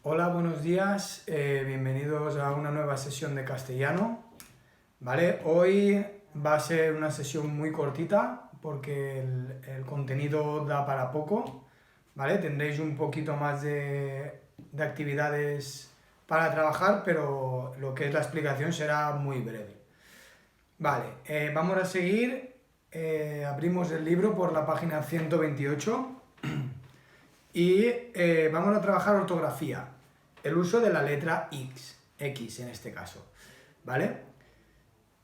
Hola, buenos días, bienvenidos a una nueva sesión de castellano, ¿vale? Hoy va a ser una sesión muy cortita porque el contenido da para poco, ¿vale? Tendréis un poquito más de actividades para trabajar, pero lo que es la explicación será muy breve. Vale, vamos a seguir, abrimos el libro por la página 128. Y vamos a trabajar ortografía, el uso de la letra X en este caso, ¿vale?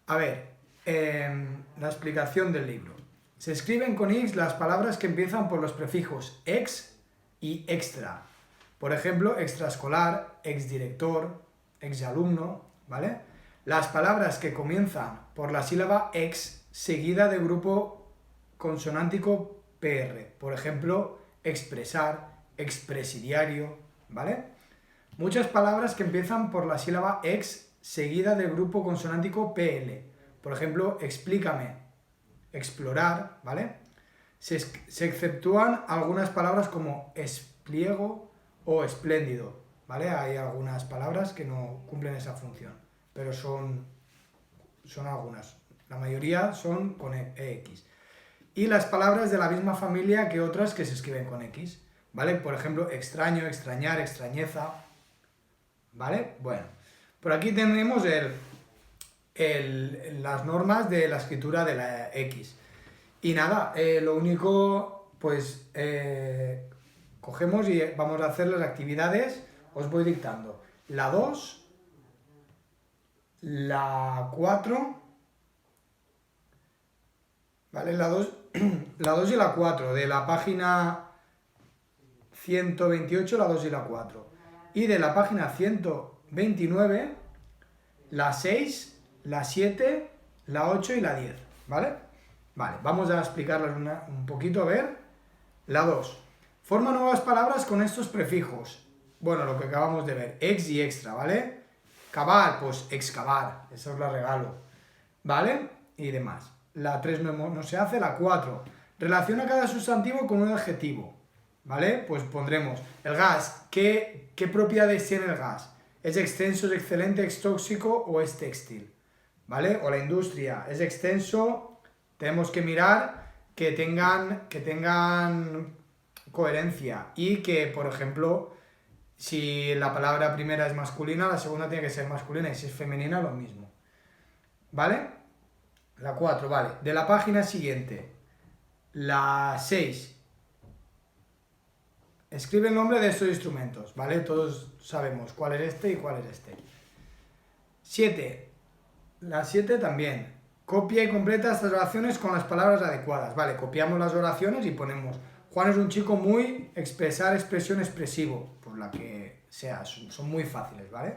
A ver, la explicación del libro. Se escriben con X las palabras que empiezan por los prefijos ex y extra. Por ejemplo, extraescolar, exdirector, exalumno, ¿vale? Las palabras que comienzan por la sílaba ex seguida de grupo consonántico PR. Por ejemplo, expresar, expresidiario, ¿vale? Muchas palabras que empiezan por la sílaba ex seguida del grupo consonántico PL. Por ejemplo, explícame, explorar, ¿vale? Se exceptúan algunas palabras como espliego o espléndido, ¿vale? Hay algunas palabras que no cumplen esa función, pero son algunas. La mayoría son con EX. Y las palabras de la misma familia que otras que se escriben con X, ¿vale? Por ejemplo, extraño, extrañar, extrañeza, ¿vale? Bueno, por aquí tenemos las normas de la escritura de la X. Y nada, lo único, pues, cogemos y vamos a hacer las actividades, os voy dictando. La 2, la 4, ¿vale? La 2 y la 4, de la página 128, la 2 y la 4. Y de la página 129, la 6, la 7, la 8 y la 10, ¿vale? Vale, vamos a explicarlas un poquito, a ver. La 2. Forma nuevas palabras con estos prefijos. Bueno, lo que acabamos de ver, ex y extra, ¿vale? Cavar, pues excavar, eso os la regalo, ¿vale? Y demás. La 3 no se hace. La 4. Relaciona cada sustantivo con un adjetivo, ¿vale? Pues pondremos el gas. ¿Qué propiedades tiene el gas? ¿Es extenso, es excelente, es tóxico o es textil? ¿Vale? O la industria. ¿Es extenso? Tenemos que mirar que tengan coherencia y que, por ejemplo, si la palabra primera es masculina, la segunda tiene que ser masculina, y si es femenina, lo mismo. ¿Vale? La 4, vale. De la página siguiente, la 6. Escribe el nombre de estos instrumentos, ¿vale? Todos sabemos cuál es este y cuál es este. 7. La 7 también. Copia y completa estas oraciones con las palabras adecuadas. Vale, copiamos las oraciones y ponemos: Juan es un chico muy expresar, expresión, expresivo. Por la que sea, son muy fáciles, ¿vale?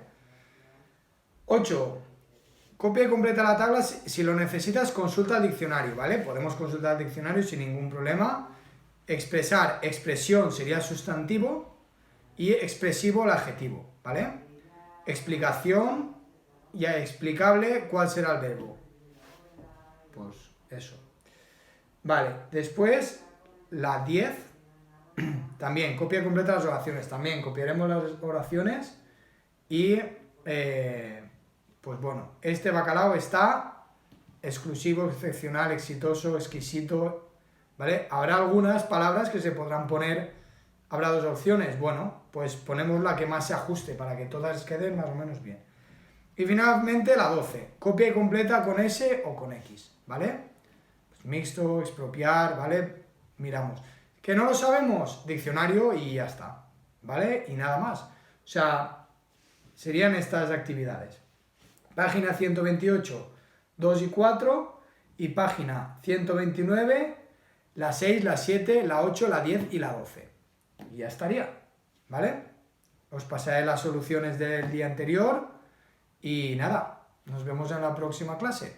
8. Copia y completa la tabla. Si lo necesitas, consulta el diccionario, ¿vale? Podemos consultar el diccionario sin ningún problema. Expresar, expresión sería el sustantivo y expresivo el adjetivo, ¿vale? Explicación, ya explicable, ¿cuál será el verbo? Pues eso. Vale, después la 10, también copia y completa las oraciones, también copiaremos las oraciones y pues bueno, este bacalao está exclusivo, excepcional, exitoso, exquisito, ¿vale? Habrá algunas palabras que se podrán poner, habrá dos opciones, bueno, pues ponemos la que más se ajuste para que todas queden más o menos bien. Y finalmente la 12, copia y completa con S o con X, ¿vale? Pues mixto, expropiar, ¿vale? Miramos. ¿Que no lo sabemos? Diccionario y ya está, ¿vale? Y nada más. O sea, serían estas actividades. Página 128, 2 y 4, y página 129, la 6, la 7, la 8, la 10 y la 12. Y ya estaría, ¿vale? Os pasaré las soluciones del día anterior y nada, nos vemos en la próxima clase.